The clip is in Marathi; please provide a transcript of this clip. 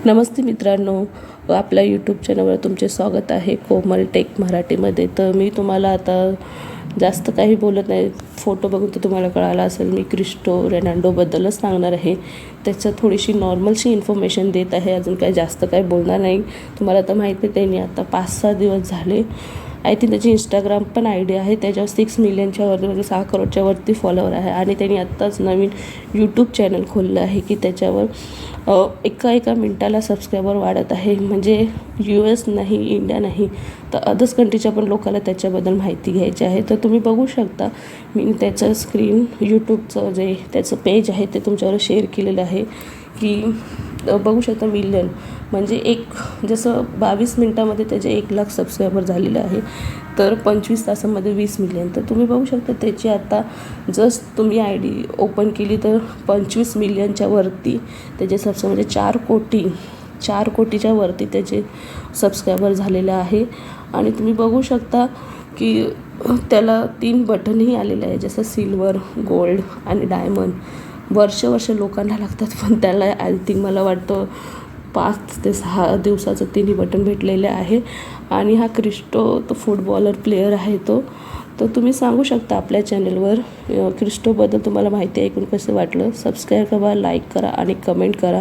नमस्ते मित्रांनो, आपल्या यूट्यूब चॅनलवर तुमचे स्वागत आहे कोमल टेक मराठीमध्ये. तर मी तुम्हाला आता जास्त काही बोलत नाही, फोटो बघून तर तुम्हाला कळालं असेल मी क्रिस्टो रोनाल्डोबद्दलच सांगणार आहे. त्याचं थोडीशी नॉर्मलशी इन्फॉर्मेशन देत आहे, अजून काही जास्त काही बोलणार नाही. तुम्हाला तर माहिती आहे त्यांनी आता 5-6 दिवस झाले, आय थिंक त्याची इंस्टाग्राम पण आय डी आहे, त्याच्यावर 6 मिलियनच्या वरती म्हणजे 6 करोडच्या वरती फॉलोअर आहे. आणि त्यांनी आत्ताच नवीन यूट्यूब चॅनल खोललं आहे की त्याच्यावर एका मिनटाला सबस्क्रायबर वाढत आहे. म्हणजे US नाही, इंडिया नाही, तर अदर्स कंट्रीच्या पण लोकांना त्याच्याबद्दल माहिती घ्यायची आहे. तर तुम्ही बघू शकता, मी त्याचं स्क्रीन यूट्यूबचं जे त्याचं पेज आहे ते तुमच्यावर शेअर केलेलं आहे की बघू शकता मिलियन म्हणजे जसं 22 मिनटामध्ये त्याचे 1 लाख सबस्क्रायबर झालेले आहे, तर 25 तासामध्ये 20 मिलियन. तर तुम्ही बघू शकता त्याची आता जस्ट तुम्ही आय डी ओपन केली तर 25 मिलियनच्या वरती त्याचे म्हणजे 4 कोटीच्या वरती त्याचे सबस्क्रायबर झालेले आहे. आणि तुम्ही बघू शकता की त्याला 3 बटनही आलेले आहे, जसं सिल्वर, गोल्ड आणि डायमंड. वर्ष लोकांना लागतात, पण त्याला आय थिंक मला वाटतं 5 ते 6 दिवसाचं 3 बटन भेटलेले आहे. आणि हा क्रिस्टो तो फुटबॉलर प्लेयर आहे तो. तर तुम्ही सांगू शकता आपल्या चॅनलवर क्रिस्टोबद्दल तुम्हाला माहिती ऐकून कसं वाटलं. सबस्क्राईब करा, लाईक करा आणि कमेंट करा.